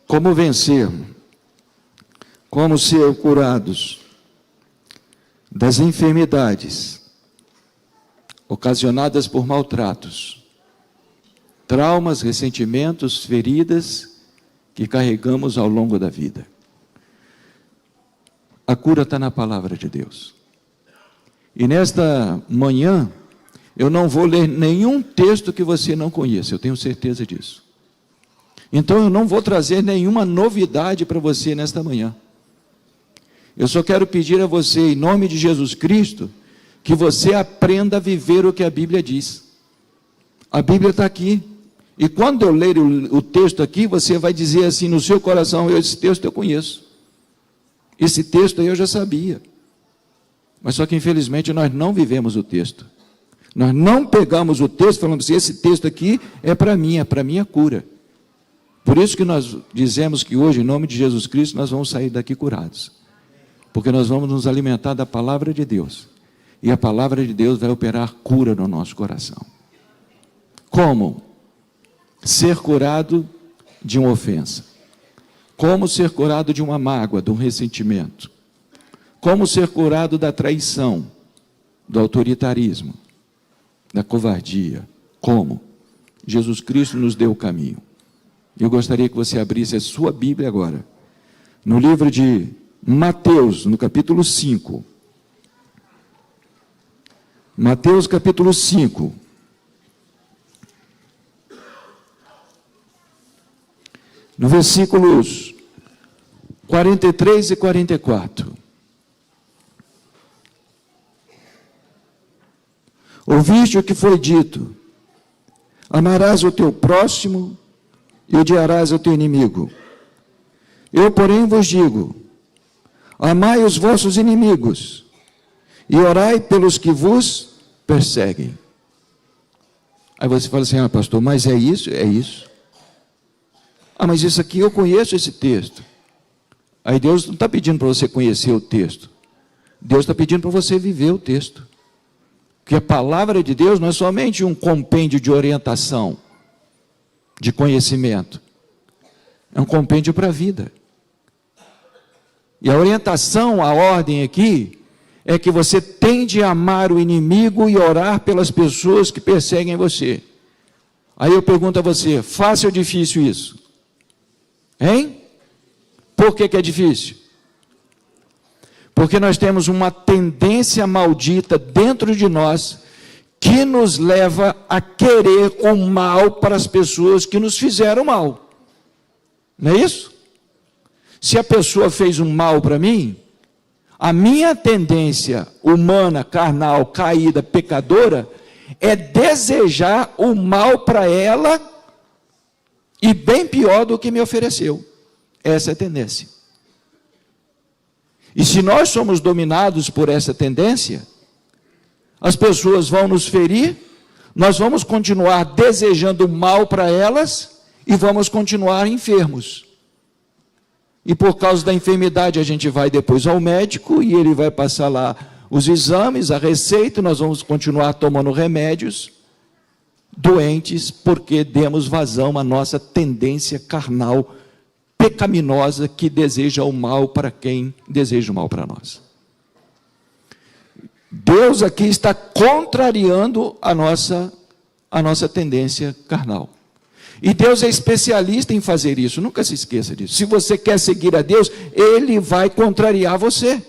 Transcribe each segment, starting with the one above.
Como vencer? Como ser curados das enfermidades ocasionadas por maltratos, traumas, ressentimentos, feridas que carregamos ao longo da vida. A cura está na palavra de Deus. E nesta manhã, eu não vou ler nenhum texto que você não conheça, eu tenho certeza disso. Então eu não vou trazer nenhuma novidade para você nesta manhã. Eu só quero pedir a você, em nome de Jesus Cristo, que você aprenda a viver o que a Bíblia diz. A Bíblia está aqui. E quando eu ler o texto aqui, você vai dizer assim no seu coração: esse texto eu conheço. Esse texto aí eu já sabia. Mas só que infelizmente nós não vivemos o texto. Nós não pegamos o texto e falamos assim: esse texto aqui é para minha cura. Por isso que nós dizemos que hoje, em nome de Jesus Cristo, nós vamos sair daqui curados. Porque nós vamos nos alimentar da palavra de Deus. E a palavra de Deus vai operar cura no nosso coração. Como? Ser curado de uma ofensa. Como ser curado de uma mágoa, de um ressentimento. Como ser curado da traição, do autoritarismo, da covardia. Como? Jesus Cristo nos deu o caminho. Eu gostaria que você abrisse a sua Bíblia agora, no livro de Mateus, no capítulo 5. Mateus, capítulo 5. No versículos 43 e 44. Ouviste o que foi dito: amarás o teu próximo e odiarás o teu inimigo. Eu, porém, vos digo: amai os vossos inimigos e orai pelos que vos perseguem. Aí você fala assim: ah, pastor, mas é isso? É isso. Ah, mas isso aqui eu conheço esse texto. Aí Deus não está pedindo para você conhecer o texto. Deus está pedindo para você viver o texto. Porque a palavra de Deus não é somente um compêndio de orientação, de conhecimento. É um compêndio para a vida. E a orientação, a ordem aqui, é que você tem de amar o inimigo e orar pelas pessoas que perseguem você. Aí eu pergunto a você: fácil ou difícil isso? Hein? Por que é difícil? Porque nós temos uma tendência maldita dentro de nós que nos leva a querer o mal para as pessoas que nos fizeram mal. Não é isso? Se a pessoa fez um mal para mim, a minha tendência humana, carnal, caída, pecadora, é desejar o mal para ela e bem pior do que me ofereceu. Essa é a tendência. E se nós somos dominados por essa tendência, as pessoas vão nos ferir, nós vamos continuar desejando mal para elas e vamos continuar enfermos. E por causa da enfermidade a gente vai depois ao médico e ele vai passar lá os exames, a receita, nós vamos continuar tomando remédios, doentes, porque demos vazão à nossa tendência carnal, pecaminosa, que deseja o mal para quem deseja o mal para nós. Deus aqui está contrariando a nossa tendência carnal. E Deus é especialista em fazer isso, nunca se esqueça disso. Se você quer seguir a Deus, Ele vai contrariar você.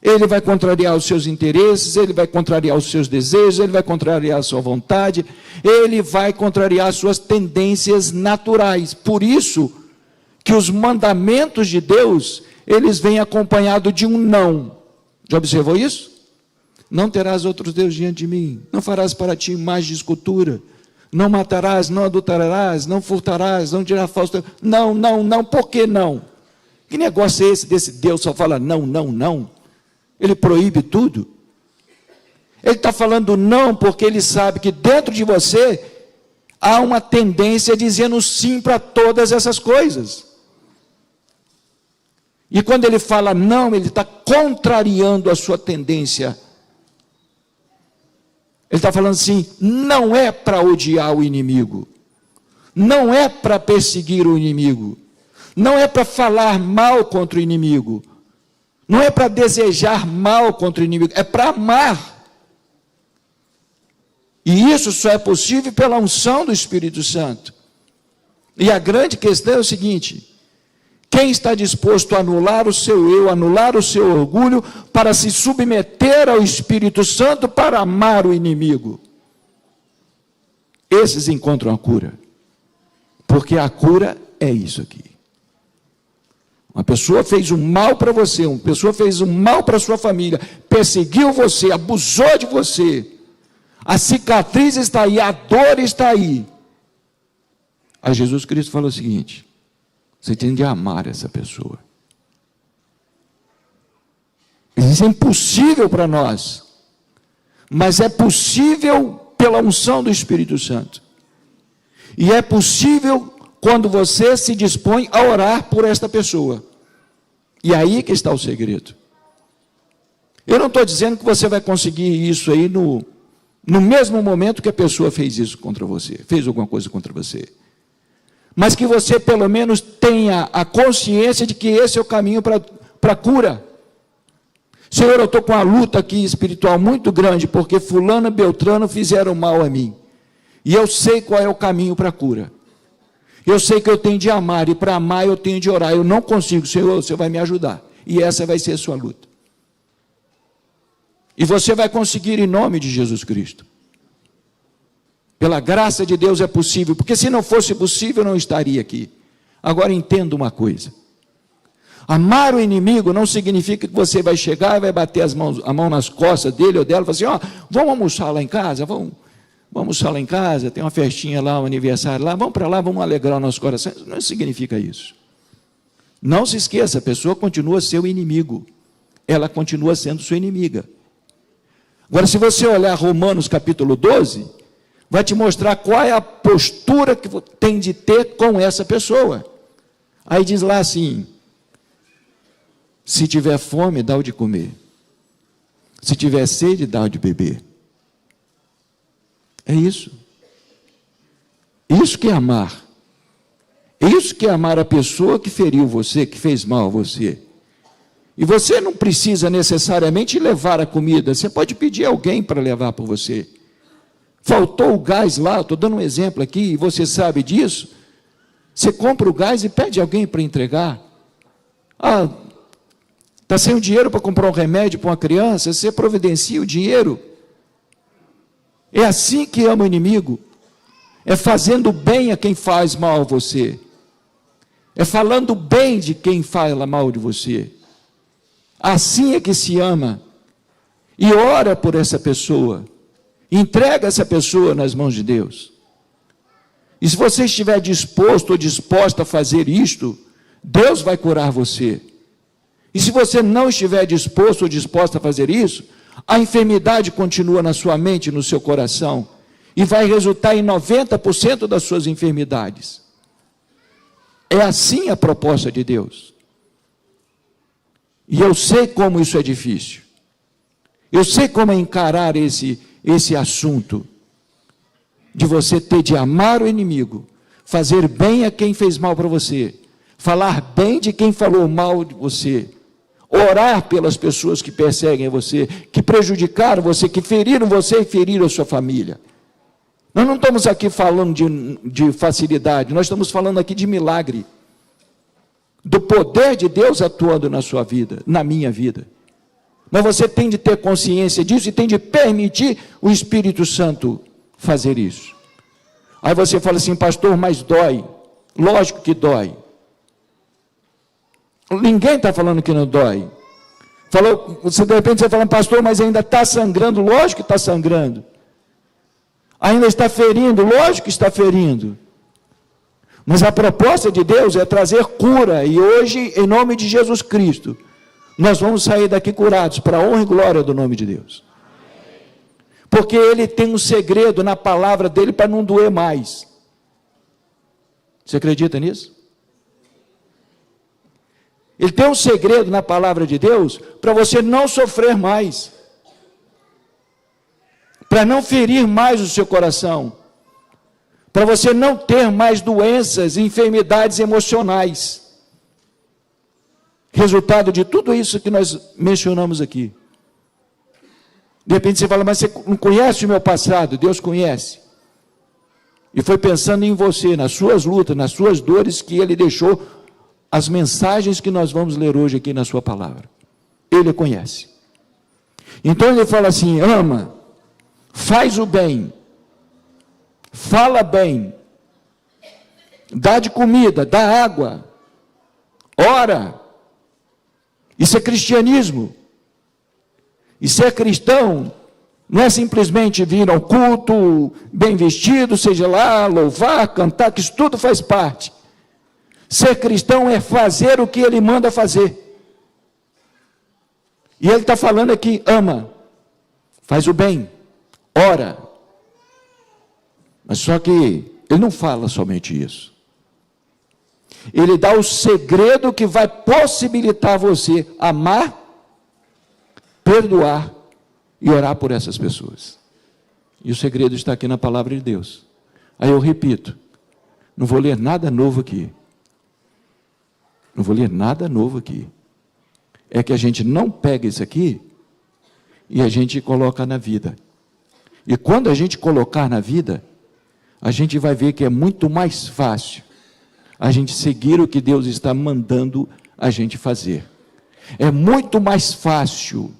Ele vai contrariar os seus interesses, Ele vai contrariar os seus desejos, Ele vai contrariar a sua vontade, Ele vai contrariar as suas tendências naturais. Por isso que os mandamentos de Deus, eles vêm acompanhados de um não. Já observou isso? Não terás outros deuses diante de mim, não farás para ti imagem de escultura, não matarás, não adulterarás, não furtarás, não dirás falso. Não, não, não, por que não? Que negócio é esse desse Deus só fala não, não, não? Ele proíbe tudo. Ele está falando não porque ele sabe que dentro de você há uma tendência dizendo sim para todas essas coisas. E quando ele fala não, ele está contrariando a sua tendência. Ele está falando assim: não é para odiar o inimigo, não é para perseguir o inimigo, não é para falar mal contra o inimigo, não é para desejar mal contra o inimigo, é para amar. E isso só é possível pela unção do Espírito Santo. E a grande questão é o seguinte: quem está disposto a anular o seu eu, anular o seu orgulho, para se submeter ao Espírito Santo para amar o inimigo? Esses encontram a cura. Porque a cura é isso aqui. Uma pessoa fez um mal para você, uma pessoa fez um mal para a sua família, perseguiu você, abusou de você. A cicatriz está aí, a dor está aí. Aí Jesus Cristo falou o seguinte: você tem de amar essa pessoa. Isso é impossível para nós, mas é possível pela unção do Espírito Santo. E é possível quando você se dispõe a orar por esta pessoa. E aí que está o segredo. Eu não estou dizendo que você vai conseguir isso aí no mesmo momento que a pessoa fez isso contra você, fez alguma coisa contra você. Mas que você pelo menos tenha a consciência de que esse é o caminho para a cura. Senhor, eu estou com uma luta aqui espiritual muito grande, porque fulano e beltrano fizeram mal a mim. E eu sei qual é o caminho para a cura. Eu sei que eu tenho de amar, e para amar eu tenho de orar. Eu não consigo, Senhor, você vai me ajudar. E essa vai ser a sua luta. E você vai conseguir em nome de Jesus Cristo. Pela graça de Deus é possível, porque se não fosse possível, eu não estaria aqui. Agora entenda uma coisa: amar o inimigo não significa que você vai chegar e vai bater a mão nas costas dele ou dela e falar assim: ó, vamos almoçar lá em casa, vamos almoçar lá em casa, tem uma festinha lá, um aniversário lá, vamos para lá, vamos alegrar o nosso coração. Não significa isso. Não se esqueça, a pessoa continua seu inimigo, ela continua sendo sua inimiga. Agora, se você olhar Romanos capítulo 12, vai te mostrar qual é a postura que tem de ter com essa pessoa. Aí diz lá assim: se tiver fome, dá o de comer. Se tiver sede, dá o de beber. É isso. Isso que é amar. Isso que é amar a pessoa que feriu você, que fez mal a você. E você não precisa necessariamente levar a comida, você pode pedir alguém para levar por você. Faltou o gás lá, estou dando um exemplo aqui, e você sabe disso, você compra o gás e pede alguém para entregar. Ah, está sem o dinheiro para comprar um remédio para uma criança, você providencia o dinheiro. É assim que ama o inimigo, é fazendo bem a quem faz mal a você, é falando bem de quem fala mal de você. Assim é que se ama, e ora por essa pessoa, entrega essa pessoa nas mãos de Deus. E se você estiver disposto ou disposta a fazer isto, Deus vai curar você. E se você não estiver disposto ou disposta a fazer isso, a enfermidade continua na sua mente, no seu coração, e vai resultar em 90% das suas enfermidades. É assim a proposta de Deus. E eu sei como isso é difícil. Eu sei como é encarar esse assunto, de você ter de amar o inimigo, fazer bem a quem fez mal para você, falar bem de quem falou mal de você, orar pelas pessoas que perseguem você, que prejudicaram você, que feriram você e feriram a sua família. Nós não estamos aqui falando de facilidade, nós estamos falando aqui de milagre, do poder de Deus atuando na sua vida, na minha vida. Mas você tem de ter consciência disso e tem de permitir o Espírito Santo fazer isso. Aí você fala assim: pastor, mas dói. Lógico que dói. Ninguém está falando que não dói. Você de repente você fala: pastor, mas ainda está sangrando. Lógico que está sangrando. Ainda está ferindo. Lógico que está ferindo. Mas a proposta de Deus é trazer cura. E hoje, em nome de Jesus Cristo, nós vamos sair daqui curados, para a honra e glória do nome de Deus. Porque Ele tem um segredo na palavra dEle para não doer mais. Você acredita nisso? Ele tem um segredo na palavra de Deus para você não sofrer mais, para não ferir mais o seu coração, para você não ter mais doenças e enfermidades emocionais. Resultado de tudo isso que nós mencionamos aqui. De repente você fala, mas você não conhece o meu passado? Deus conhece. E foi pensando em você, nas suas lutas, nas suas dores, que Ele deixou as mensagens que nós vamos ler hoje aqui na sua palavra. Ele conhece. Então Ele fala assim, ama, faz o bem, fala bem, dá de comida, dá água, ora. Isso é cristianismo. E ser cristão não é simplesmente vir ao culto, bem vestido, seja lá, louvar, cantar, que isso tudo faz parte. Ser cristão é fazer o que Ele manda fazer. E Ele está falando aqui, ama, faz o bem, ora. Mas só que Ele não fala somente isso. Ele dá o segredo que vai possibilitar você amar, perdoar e orar por essas pessoas. E o segredo está aqui na palavra de Deus. Aí eu repito, não vou ler nada novo aqui. Não vou ler nada novo aqui. É que a gente não pega isso aqui e a gente coloca na vida. E quando a gente colocar na vida, a gente vai ver que é muito mais fácil a gente seguir o que Deus está mandando a gente fazer. É muito mais fácil,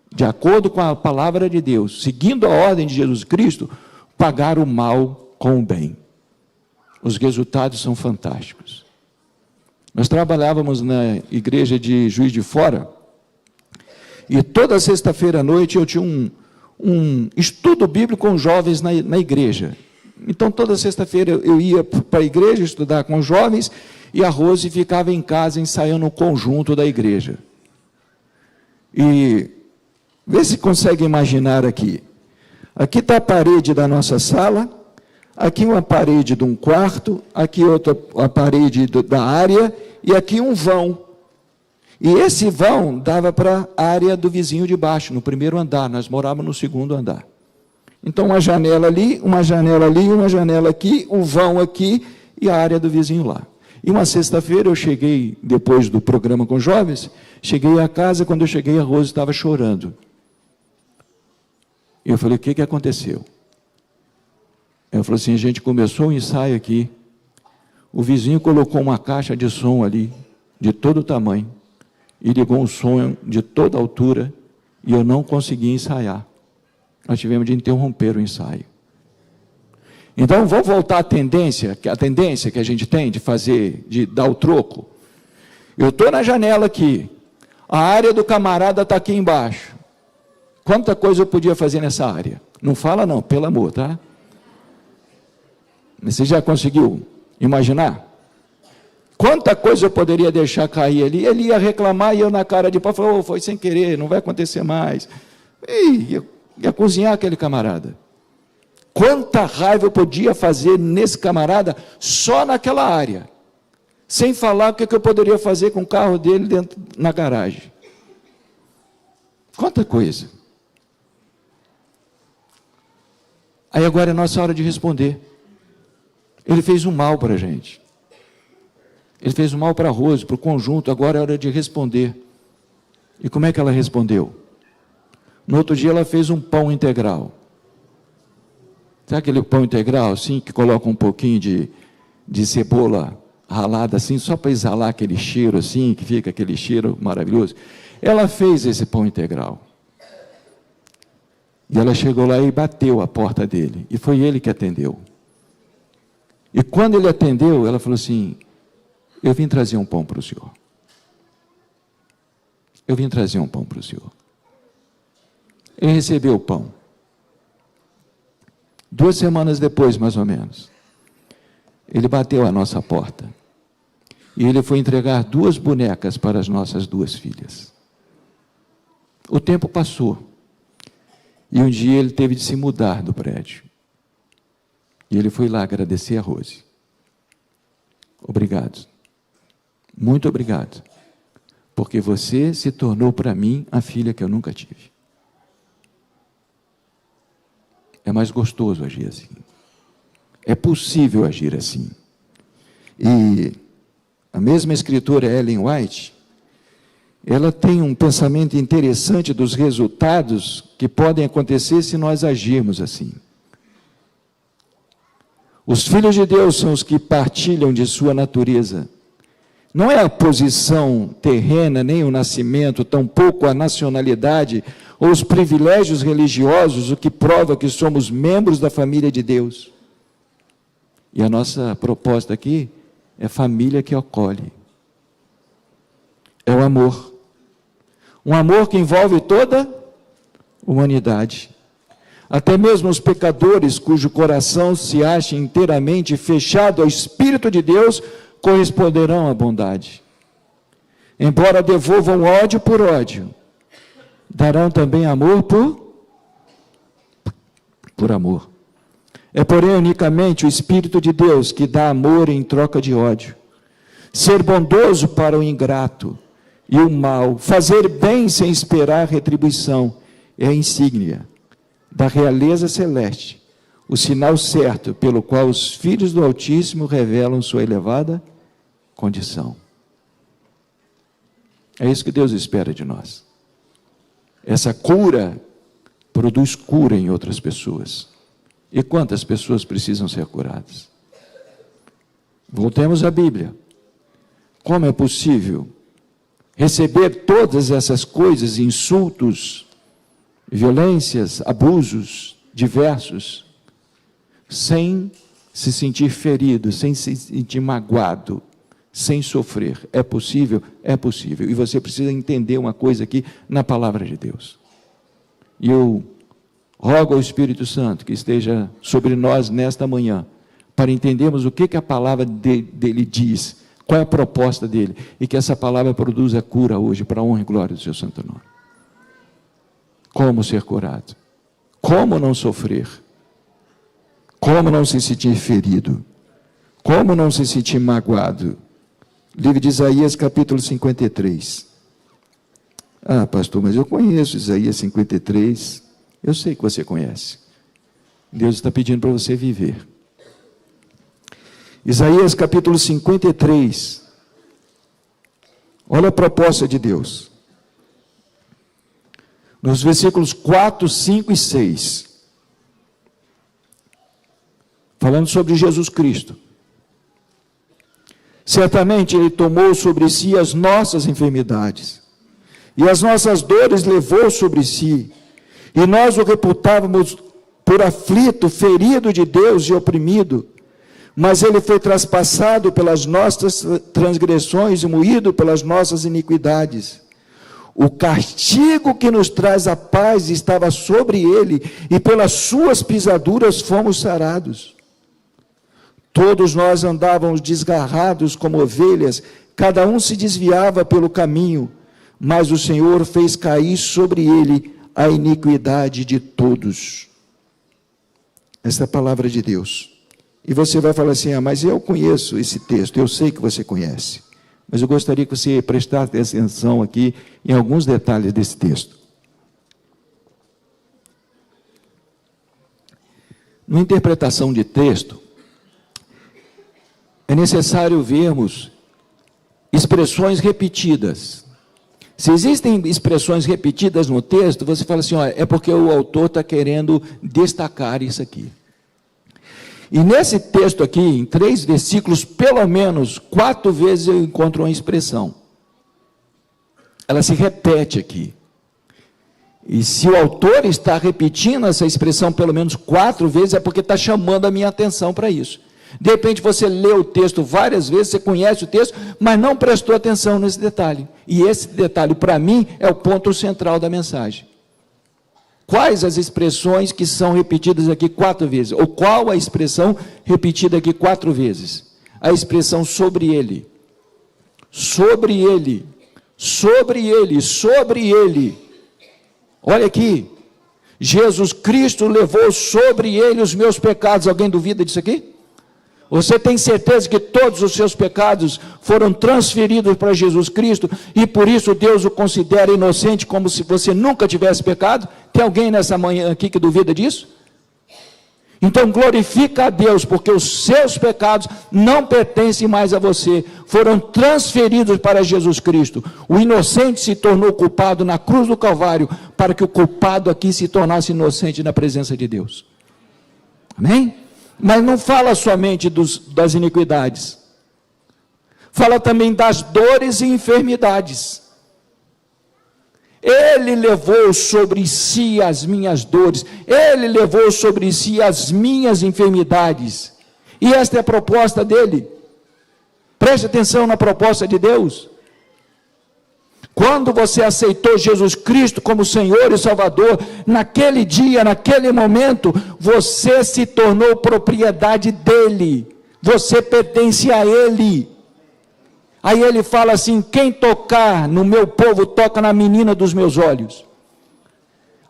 de acordo com a palavra de Deus, seguindo a ordem de Jesus Cristo, pagar o mal com o bem. Os resultados são fantásticos. Nós trabalhávamos na igreja de Juiz de Fora, e toda sexta-feira à noite eu tinha um estudo bíblico com jovens na igreja. Então, toda sexta-feira eu ia para a igreja estudar com os jovens, e a Rose ficava em casa ensaiando o conjunto da igreja. E vê se consegue imaginar aqui. Aqui está a parede da nossa sala, aqui uma parede de um quarto, aqui outra a parede da área, e aqui um vão. E esse vão dava para a área do vizinho de baixo, no primeiro andar, nós morávamos no segundo andar. Então, uma janela ali, uma janela aqui, o vão aqui e a área do vizinho lá. E uma sexta-feira eu cheguei, depois do programa com jovens, cheguei à casa, quando eu cheguei a Rose estava chorando. E eu falei, o que aconteceu? Ela falou assim, a gente começou o ensaio aqui, o vizinho colocou uma caixa de som ali, de todo tamanho, e ligou um som de toda altura, e eu não consegui ensaiar. Nós tivemos de interromper o ensaio. Então, vamos voltar à tendência que a gente tem de fazer, de dar o troco. Eu estou na janela aqui, a área do camarada está aqui embaixo. Quanta coisa eu podia fazer nessa área? Não fala não, pelo amor, tá? Você já conseguiu imaginar? Quanta coisa eu poderia deixar cair ali? Ele ia reclamar e eu na cara de pau falei, foi sem querer, não vai acontecer mais. E ia cozinhar aquele camarada. Quanta raiva eu podia fazer nesse camarada só naquela área, sem falar o que eu poderia fazer com o carro dele dentro na garagem. Quanta coisa. Aí agora é nossa hora de responder. Ele fez um mal para a gente. Ele fez um mal para a Rose, para o conjunto, agora é hora de responder. E como é que ela respondeu? No outro dia ela fez um pão integral. Sabe aquele pão integral, assim, que coloca um pouquinho de cebola ralada, assim, só para exalar aquele cheiro, assim, que fica aquele cheiro maravilhoso? Ela fez esse pão integral. E ela chegou lá e bateu a porta dele. E foi ele que atendeu. E quando ele atendeu, ela falou assim, eu vim trazer um pão para o senhor. Eu vim trazer um pão para o senhor. Ele recebeu o pão. 2 semanas depois, mais ou menos, ele bateu a nossa porta. E ele foi entregar 2 bonecas para as nossas 2 filhas. O tempo passou. E um dia ele teve de se mudar do prédio. E ele foi lá agradecer a Rose. Obrigado. Muito obrigado. Porque você se tornou para mim a filha que eu nunca tive. É mais gostoso agir assim. É possível agir assim. E a mesma escritora Ellen White, ela tem um pensamento interessante dos resultados que podem acontecer se nós agirmos assim. Os filhos de Deus são os que partilham de sua natureza. Não é a posição terrena, nem o nascimento, tampouco a nacionalidade ou os privilégios religiosos o que prova que somos membros da família de Deus. E a nossa proposta aqui é família que acolhe. É o amor. Um amor que envolve toda a humanidade. Até mesmo os pecadores cujo coração se acha inteiramente fechado ao Espírito de Deus corresponderão à bondade. Embora devolvam ódio por ódio, darão também amor por amor. É, porém, unicamente o Espírito de Deus que dá amor em troca de ódio. Ser bondoso para o ingrato e o mal, fazer bem sem esperar retribuição, é a insígnia da realeza celeste, o sinal certo pelo qual os filhos do Altíssimo revelam sua elevada condição. É isso que Deus espera de nós. Essa cura produz cura em outras pessoas. E quantas pessoas precisam ser curadas? Voltemos à Bíblia. Como é possível receber todas essas coisas, insultos, violências, abusos diversos, sem se sentir ferido, sem se sentir magoado, sem sofrer? É possível? É possível. E você precisa entender uma coisa aqui na palavra de Deus. E eu rogo ao Espírito Santo que esteja sobre nós nesta manhã, para entendermos o que a palavra dele diz, qual é a proposta dele, e que essa palavra produza cura hoje, para a honra e glória do seu santo nome. Como ser curado? Como não sofrer? Como não se sentir ferido? Como não se sentir magoado? Livro de Isaías, capítulo 53. Ah, pastor, mas eu conheço Isaías 53. Eu sei que você conhece. Deus está pedindo para você viver. Isaías, capítulo 53. Olha a proposta de Deus. Nos versículos 4, 5 e 6. Falando sobre Jesus Cristo. Certamente Ele tomou sobre si as nossas enfermidades, e as nossas dores levou sobre si, e nós o reputávamos por aflito, ferido de Deus e oprimido, mas Ele foi traspassado pelas nossas transgressões e moído pelas nossas iniquidades. O castigo que nos traz a paz estava sobre Ele, e pelas suas pisaduras fomos sarados. Todos nós andávamos desgarrados como ovelhas, cada um se desviava pelo caminho, mas o Senhor fez cair sobre ele a iniquidade de todos. Essa é a palavra de Deus. E você vai falar assim, mas eu conheço esse texto, eu sei que você conhece. Mas eu gostaria que você prestasse atenção aqui em alguns detalhes desse texto. Na interpretação de texto, é necessário vermos expressões repetidas. Se existem expressões repetidas no texto, você fala assim, é porque o autor está querendo destacar isso aqui. E nesse texto aqui, em 3 versículos, pelo menos 4 vezes eu encontro uma expressão. Ela se repete aqui. E se o autor está repetindo essa expressão pelo menos 4 vezes, é porque está chamando a minha atenção para isso. De repente você lê o texto várias vezes, você conhece o texto, mas não prestou atenção nesse detalhe. E esse detalhe, para mim, é o ponto central da mensagem. Quais as expressões que são repetidas aqui 4 vezes? Ou qual a expressão repetida aqui 4 vezes? A expressão sobre ele. Sobre ele. Sobre ele. Sobre ele. Olha aqui. Jesus Cristo levou sobre ele os meus pecados. Alguém duvida disso aqui? Você tem certeza que todos os seus pecados foram transferidos para Jesus Cristo e por isso Deus o considera inocente, como se você nunca tivesse pecado? Tem alguém nessa manhã aqui que duvida disso? Então glorifica a Deus, porque os seus pecados não pertencem mais a você, foram transferidos para Jesus Cristo. O inocente se tornou culpado na cruz do Calvário, para que o culpado aqui se tornasse inocente na presença de Deus. Amém? Mas não fala somente das iniquidades, fala também das dores e enfermidades. Ele levou sobre si as minhas dores, Ele levou sobre si as minhas enfermidades, e esta é a proposta dele. Preste atenção na proposta de Deus. Quando você aceitou Jesus Cristo como Senhor e Salvador, naquele dia, naquele momento, você se tornou propriedade dele, você pertence a ele. Aí ele fala assim: quem tocar no meu povo, toca na menina dos meus olhos.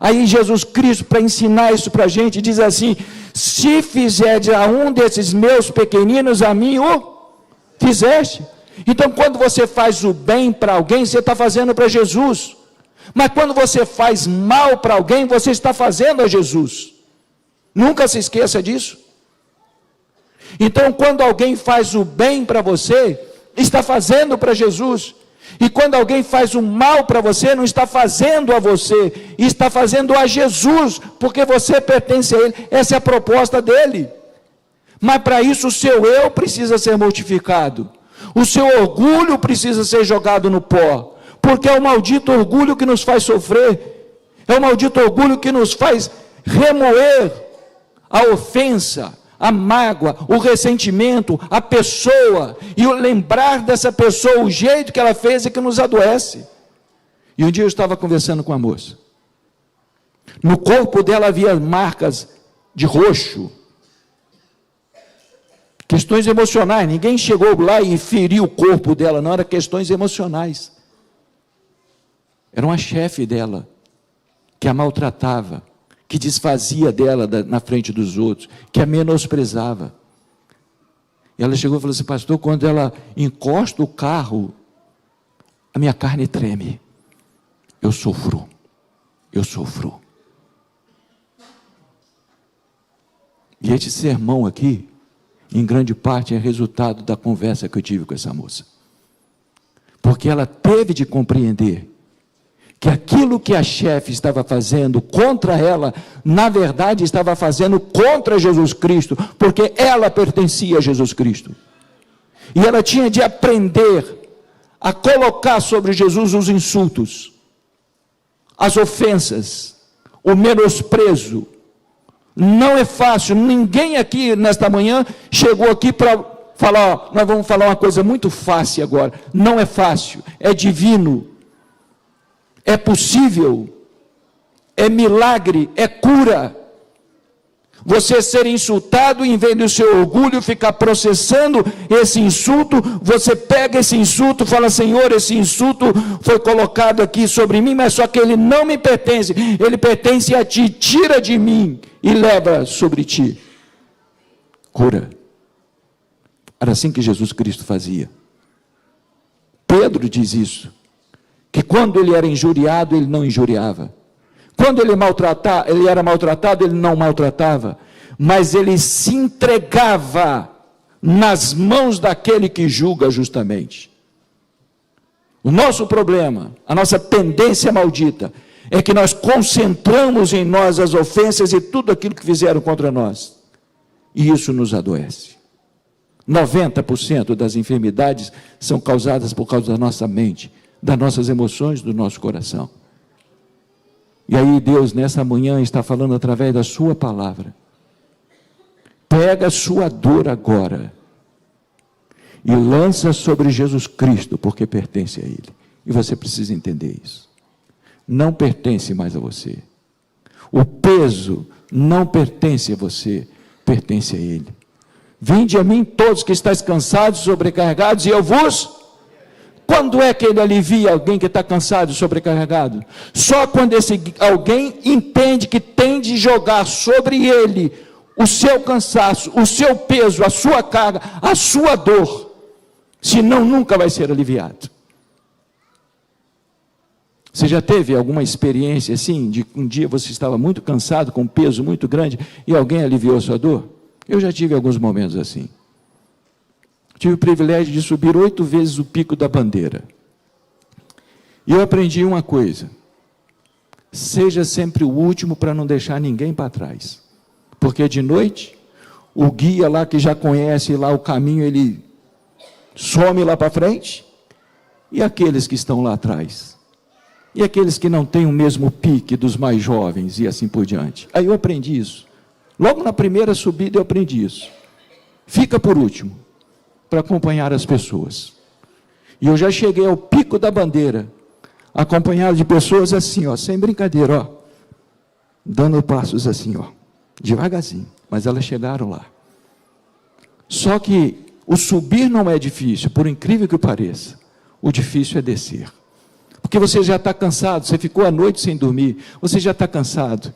Aí Jesus Cristo, para ensinar isso para a gente, diz assim: se fizerdes a um desses meus pequeninos, a mim o fizeste. Então quando você faz o bem para alguém, você está fazendo para Jesus. Mas quando você faz mal para alguém, você está fazendo a Jesus. Nunca se esqueça disso. Então quando alguém faz o bem para você, está fazendo para Jesus. E quando alguém faz o mal para você, não está fazendo a você, está fazendo a Jesus, porque você pertence a Ele. Essa é a proposta dele. Mas para isso o seu eu precisa ser mortificado, o seu orgulho precisa ser jogado no pó, porque é o maldito orgulho que nos faz sofrer, é o maldito orgulho que nos faz remoer a ofensa, a mágoa, o ressentimento, a pessoa, e o lembrar dessa pessoa, o jeito que ela fez é que nos adoece. E um dia eu estava conversando com a moça, no corpo dela havia marcas de roxo, questões emocionais. Ninguém chegou lá e feriu o corpo dela, não, eram questões emocionais. Era uma chefe dela, que a maltratava, que desfazia dela na frente dos outros, que a menosprezava. E ela chegou e falou assim: pastor, quando ela encosta o carro, a minha carne treme, eu sofro. E este sermão aqui, em grande parte, é resultado da conversa que eu tive com essa moça, porque ela teve de compreender que aquilo que a chefe estava fazendo contra ela, na verdade estava fazendo contra Jesus Cristo, porque ela pertencia a Jesus Cristo, e ela tinha de aprender a colocar sobre Jesus os insultos, as ofensas, o menosprezo. Não é fácil. Ninguém aqui nesta manhã chegou aqui para falar: ó, nós vamos falar uma coisa muito fácil agora. Não é fácil, é divino, é possível, é milagre, é cura. Você ser insultado, em vez do seu orgulho ficar processando esse insulto, você pega esse insulto, fala: Senhor, esse insulto foi colocado aqui sobre mim, mas só que ele não me pertence, ele pertence a ti, tira de mim e leva sobre ti. Cura. Era assim que Jesus Cristo fazia. Pedro diz isso, que quando ele era injuriado, ele não injuriava. Quando ele era maltratado, ele não maltratava, mas ele se entregava nas mãos daquele que julga justamente. O nosso problema, a nossa tendência maldita, é que nós concentramos em nós as ofensas e tudo aquilo que fizeram contra nós, e isso nos adoece. 90% das enfermidades são causadas por causa da nossa mente, das nossas emoções, do nosso coração. E aí Deus nessa manhã está falando através da sua palavra: pega a sua dor agora e lança sobre Jesus Cristo, porque pertence a Ele. E você precisa entender isso. Não pertence mais a você. O peso não pertence a você, pertence a Ele. Vinde a mim todos que estáis cansados, sobrecarregados, e eu vos... Quando é que Ele alivia alguém que está cansado e sobrecarregado? Só quando esse alguém entende que tem de jogar sobre ele o seu cansaço, o seu peso, a sua carga, a sua dor. Senão nunca vai ser aliviado. Você já teve alguma experiência assim, de um dia você estava muito cansado, com um peso muito grande, e alguém aliviou sua dor? Eu já tive alguns momentos assim. Tive o privilégio de subir 8 vezes o Pico da Bandeira. E eu aprendi uma coisa: seja sempre o último para não deixar ninguém para trás. Porque de noite, o guia lá que já conhece lá o caminho, ele some lá para frente, e aqueles que estão lá atrás? E aqueles que não têm o mesmo pique dos mais jovens, e assim por diante? Aí eu aprendi isso. Logo na primeira subida eu aprendi isso. Fica por último, para acompanhar as pessoas. E eu já cheguei ao Pico da Bandeira, acompanhado de pessoas assim, ó, sem brincadeira, ó, dando passos assim, ó, devagarzinho, mas elas chegaram lá. Só que o subir não é difícil, por incrível que pareça. O difícil é descer. Porque você já está cansado, você ficou a noite sem dormir, você já está cansado.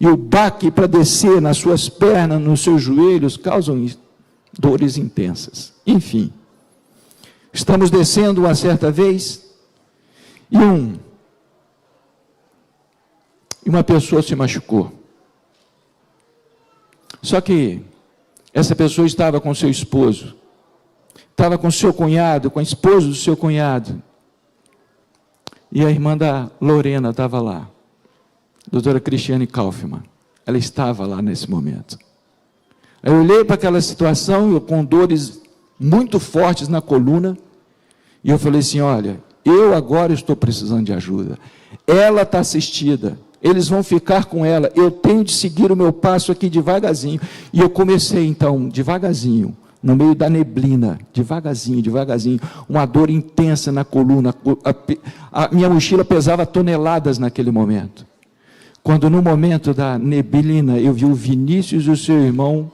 E o baque para descer nas suas pernas, nos seus joelhos, causam dores intensas. Enfim, estamos descendo uma certa vez, e uma pessoa se machucou. Só que essa pessoa estava com seu esposo, estava com seu cunhado, com a esposa do seu cunhado. E a irmã da Lorena estava lá, doutora Cristiane Kaufmann. Ela estava lá nesse momento. Eu olhei para aquela situação, eu com dores muito fortes na coluna, e eu falei assim: olha, eu agora estou precisando de ajuda. Ela está assistida, eles vão ficar com ela, eu tenho de seguir o meu passo aqui devagarzinho. E eu comecei então, devagarzinho, no meio da neblina, devagarzinho, uma dor intensa na coluna. A minha mochila pesava toneladas naquele momento. Quando no momento da neblina, eu vi o Vinícius e o seu irmão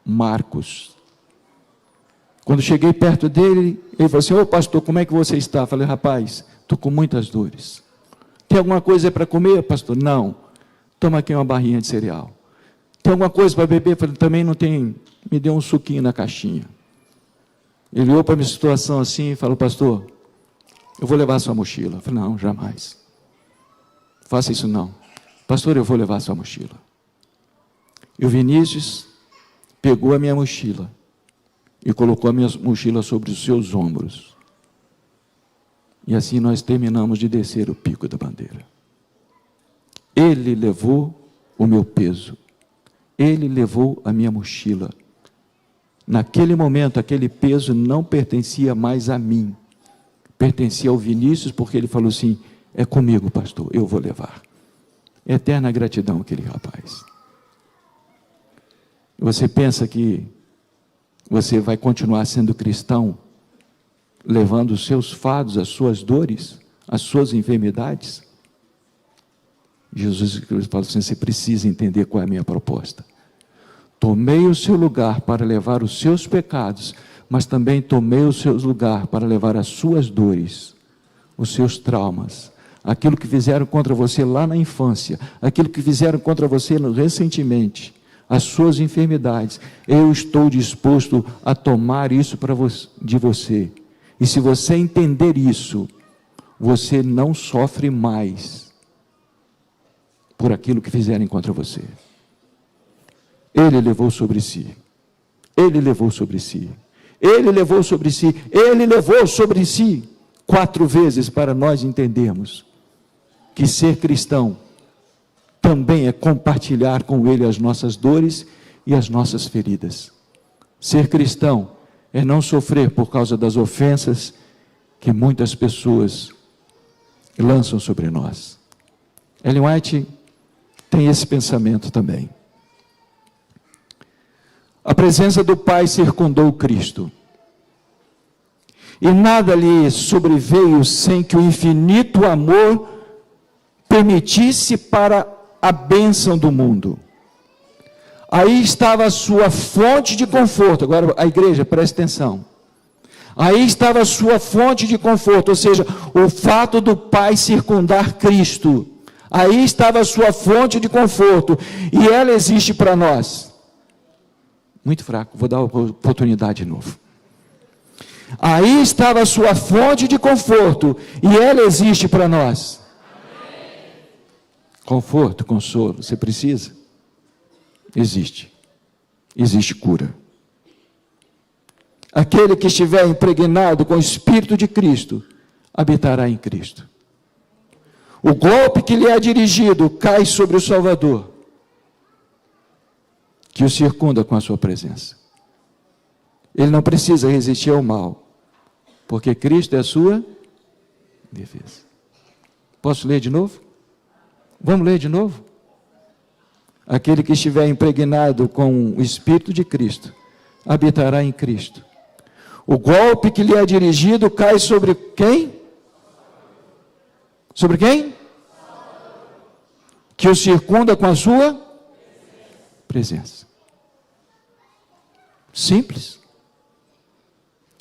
Marcos. Quando cheguei perto dele, ele falou assim: ô pastor, como é que você está? Eu falei: rapaz, estou com muitas dores. Tem alguma coisa para comer, pastor? Não. Toma aqui uma barrinha de cereal. Tem alguma coisa para beber? Eu falei: também não tem. Me deu um suquinho na caixinha. Ele olhou para a minha situação assim e falou: pastor, eu vou levar a sua mochila. Eu falei: não, jamais. Faça isso não. Pastor, eu vou levar a sua mochila. E o Vinícius pegou a minha mochila e colocou a minha mochila sobre os seus ombros. E assim nós terminamos de descer o Pico da Bandeira. Ele levou o meu peso. Ele levou a minha mochila. Naquele momento, aquele peso não pertencia mais a mim. Pertencia ao Vinícius, porque ele falou assim: é comigo, pastor, eu vou levar. Eterna gratidão aquele rapaz. Você pensa que você vai continuar sendo cristão, levando os seus fardos, as suas dores, as suas enfermidades? Jesus fala assim: você precisa entender qual é a minha proposta. Tomei o seu lugar para levar os seus pecados, mas também tomei o seu lugar para levar as suas dores, os seus traumas, aquilo que fizeram contra você lá na infância, aquilo que fizeram contra você recentemente, as suas enfermidades. Eu estou disposto a tomar isso de você. E se você entender isso, você não sofre mais por aquilo que fizerem contra você. Ele levou sobre si. Ele levou sobre si. Ele levou sobre si. Ele levou sobre si 4 vezes, para nós entendermos que ser cristão também é compartilhar com Ele as nossas dores e as nossas feridas. Ser cristão é não sofrer por causa das ofensas que muitas pessoas lançam sobre nós. Ellen White tem esse pensamento também. A presença do Pai circundou Cristo, e nada lhe sobreveio sem que o infinito amor permitisse para a bênção do mundo. Aí estava a sua fonte de conforto. Agora a igreja, preste atenção. Aí estava a sua fonte de conforto, ou seja, o fato do Pai circundar Cristo. Aí estava a sua fonte de conforto, e ela existe para nós. Muito fraco, vou dar a oportunidade de novo. Aí estava a sua fonte de conforto, e ela existe para nós. conforto, consolo, você precisa? Existe. Existe cura. Aquele que estiver impregnado com o Espírito de Cristo, habitará em Cristo. O golpe que lhe é dirigido cai sobre o Salvador, que o circunda com a sua presença. Ele não precisa resistir ao mal, porque Cristo é a sua defesa. Posso ler de novo? Vamos ler de novo? Aquele que estiver impregnado com o Espírito de Cristo, habitará em Cristo. O golpe que lhe é dirigido cai sobre quem? Sobre quem? Que o circunda com a sua presença. Simples.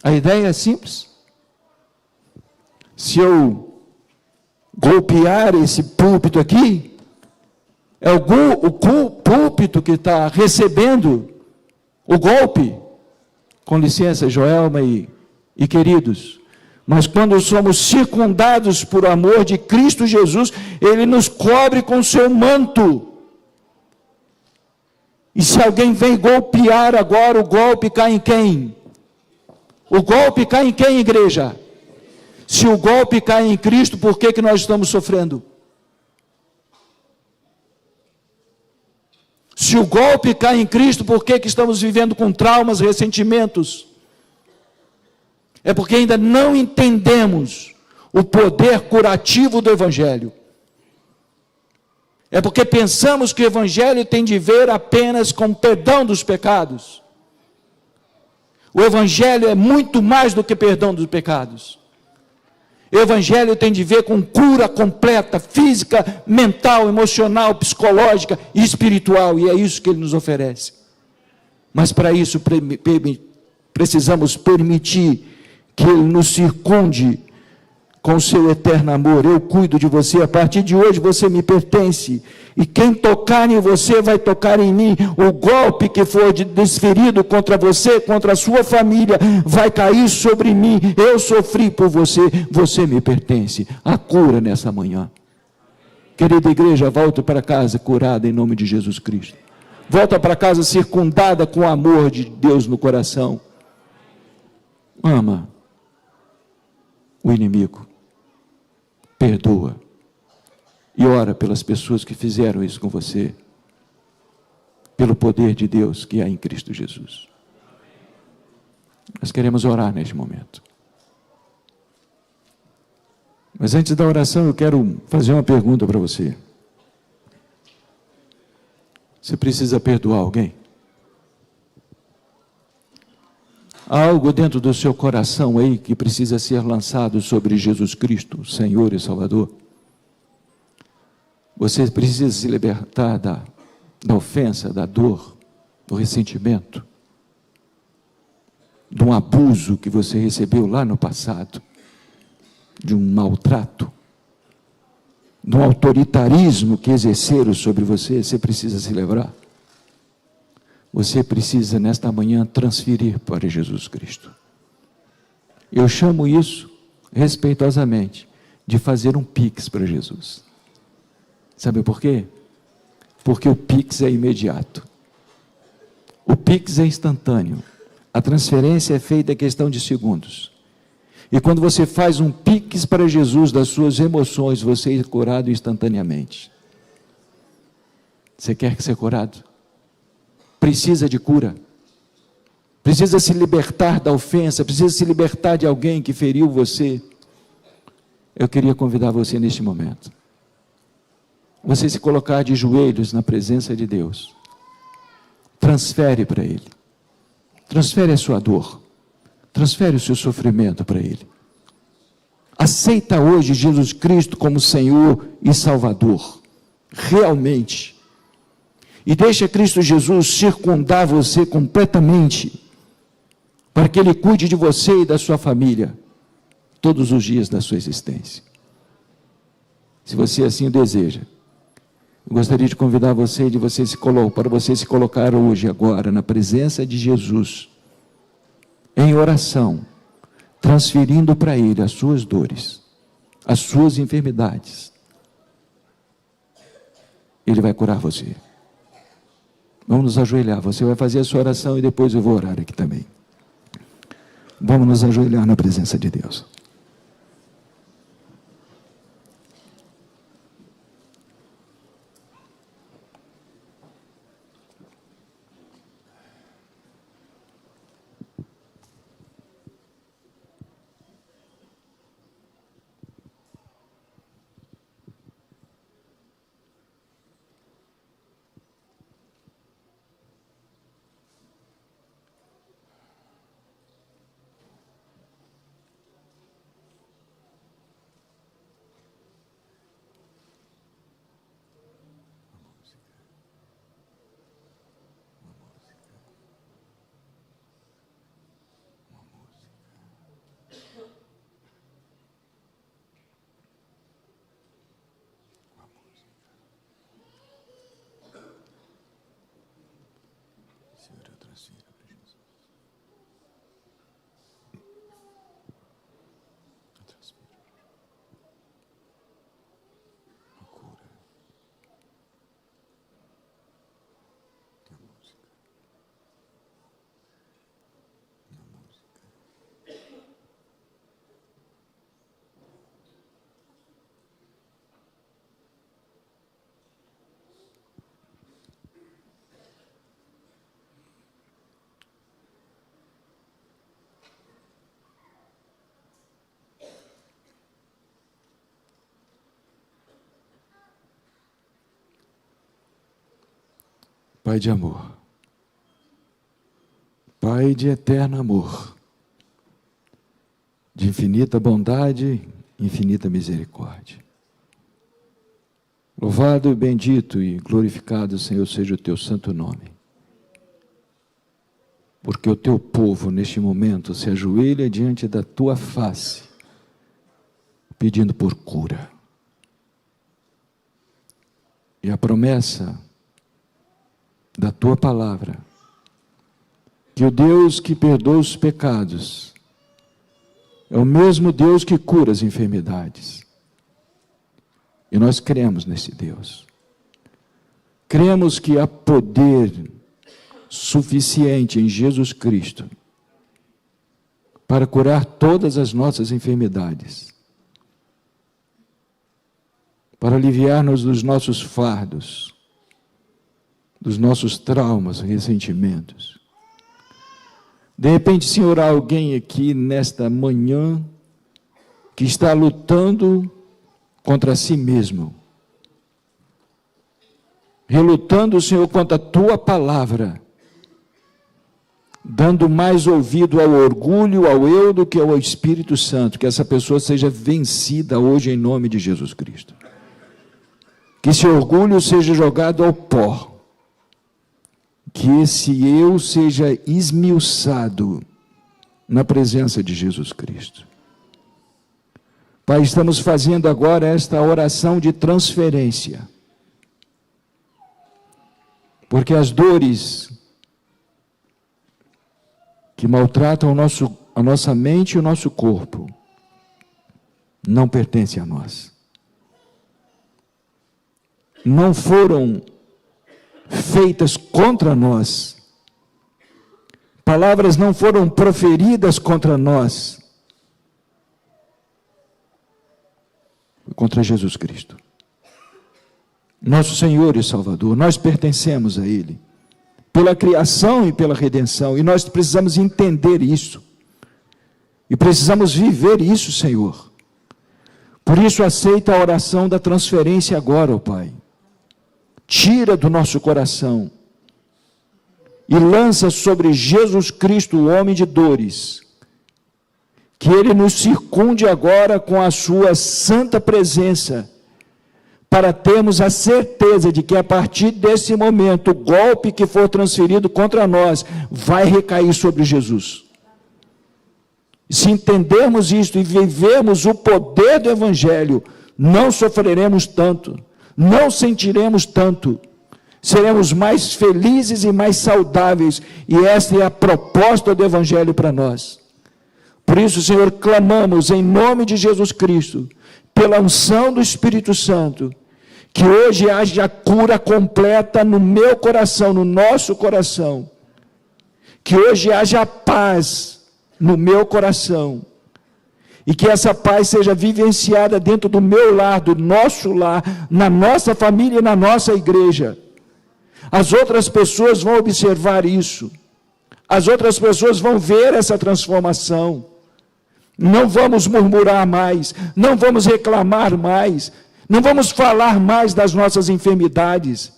A ideia é simples. Se eu golpear esse púlpito aqui, é o púlpito que está recebendo o golpe. Com licença, Joelma e queridos. Mas quando somos circundados por amor de Cristo Jesus, Ele nos cobre com seu manto. E se alguém vem golpear agora, o golpe cai em quem? O golpe cai em quem, igreja? Se o golpe cai em Cristo, por que nós estamos sofrendo? Se o golpe cai em Cristo, por que estamos vivendo com traumas, ressentimentos? É porque ainda não entendemos o poder curativo do Evangelho. É porque pensamos que o Evangelho tem de ver apenas com perdão dos pecados. O Evangelho é muito mais do que perdão dos pecados. O Evangelho tem de ver com cura completa, física, mental, emocional, psicológica e espiritual, e é isso que Ele nos oferece. Mas para isso precisamos permitir que Ele nos circunde com o seu eterno amor. Eu cuido de você, a partir de hoje você me pertence, e quem tocar em você vai tocar em mim. O golpe que for desferido contra você, contra a sua família, vai cair sobre mim. Eu sofri por você, você me pertence. A cura nessa manhã. Querida igreja, volta para casa curada em nome de Jesus Cristo. Volta para casa circundada com o amor de Deus no coração. Ama o inimigo, perdoa e ora pelas pessoas que fizeram isso com você, pelo poder de Deus que há em Cristo Jesus. Nós queremos orar neste momento. Mas antes da oração eu quero fazer uma pergunta para você. Você precisa perdoar alguém? Há algo dentro do seu coração aí que precisa ser lançado sobre Jesus Cristo, Senhor e Salvador? Você precisa se libertar da ofensa, da dor, do ressentimento, de um abuso que você recebeu lá no passado, de um maltrato, de um autoritarismo que exerceram sobre você. Você precisa se livrar. Você precisa, nesta manhã, transferir para Jesus Cristo. Eu chamo isso, respeitosamente, de fazer um Pix para Jesus. Sabe por quê? Porque o Pix é imediato. O Pix é instantâneo. A transferência é feita em questão de segundos. E quando você faz um Pix para Jesus das suas emoções, você é curado instantaneamente. Você quer ser curado? Precisa de cura, precisa se libertar da ofensa, precisa se libertar de alguém que feriu você. Eu queria convidar você neste momento, você se colocar de joelhos na presença de Deus, transfere para Ele, transfere a sua dor, transfere o seu sofrimento para Ele, aceita hoje Jesus Cristo como Senhor e Salvador, realmente, e deixa Cristo Jesus circundar você completamente, para que Ele cuide de você e da sua família, todos os dias da sua existência. Se você assim o deseja, eu gostaria de convidar você, para você se colocar hoje, agora, na presença de Jesus, em oração, transferindo para Ele as suas dores, as suas enfermidades, Ele vai curar você. Vamos nos ajoelhar. Você vai fazer a sua oração e depois eu vou orar aqui também. Vamos nos ajoelhar na presença de Deus. Pai de amor, Pai de eterno amor, de infinita bondade, infinita misericórdia. Louvado, bendito e glorificado, Senhor, seja o teu santo nome. Porque o teu povo, neste momento, se ajoelha diante da tua face, pedindo por cura. E a promessa da tua palavra, que o Deus que perdoa os pecados é o mesmo Deus que cura as enfermidades. E nós cremos nesse Deus. Cremos que há poder suficiente em Jesus Cristo para curar todas as nossas enfermidades, para aliviar-nos dos nossos fardos, dos nossos traumas, ressentimentos. De repente, Senhor, há alguém aqui nesta manhã que está lutando contra si mesmo, relutando, Senhor, contra a tua palavra, dando mais ouvido ao orgulho, ao eu, do que ao Espírito Santo. Que essa pessoa seja vencida hoje em nome de Jesus Cristo. Que esse orgulho seja jogado ao pó. Que esse eu seja esmiuçado na presença de Jesus Cristo. Pai, estamos fazendo agora esta oração de transferência. Porque as dores que maltratam a nossa mente e o nosso corpo não pertencem a nós. Não foram feitas contra nós, palavras não foram proferidas contra nós, contra Jesus Cristo, nosso Senhor e Salvador. Nós pertencemos a Ele, pela criação e pela redenção, e nós precisamos entender isso, e precisamos viver isso, Senhor. Por isso, aceita a oração da transferência agora, ó Pai. Tira do nosso coração e lança sobre Jesus Cristo, o homem de dores, que Ele nos circunde agora com a sua santa presença, para termos a certeza de que a partir desse momento, o golpe que for transferido contra nós, vai recair sobre Jesus. Se entendermos isto e vivermos o poder do Evangelho, não sofreremos tanto, não sentiremos tanto, seremos mais felizes e mais saudáveis, e esta é a proposta do Evangelho para nós. Por isso, Senhor, clamamos em nome de Jesus Cristo, pela unção do Espírito Santo, Que hoje haja cura completa no meu coração, no nosso coração. Que hoje haja paz no meu coração. E que essa paz seja vivenciada dentro do meu lar, do nosso lar, na nossa família e na nossa igreja. As outras pessoas vão observar isso. As outras pessoas vão ver essa transformação. Não vamos murmurar mais, não vamos reclamar mais, não vamos falar mais das nossas enfermidades,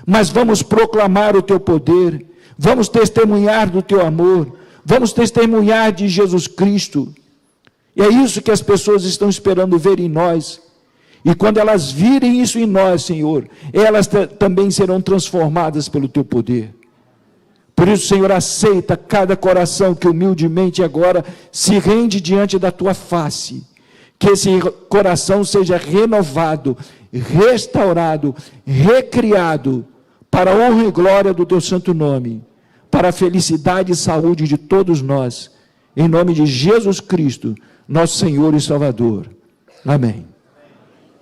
mas vamos proclamar o teu poder, vamos testemunhar do teu amor, vamos testemunhar de Jesus Cristo. E é isso que as pessoas estão esperando ver em nós. E quando elas virem isso em nós, Senhor, elas também serão transformadas pelo teu poder. Por isso, Senhor, aceita cada coração que humildemente agora se rende diante da tua face. Que esse coração seja renovado, restaurado, recriado, para a honra e glória do teu santo nome, para a felicidade e saúde de todos nós, em nome de Jesus Cristo, nosso Senhor e Salvador. Amém.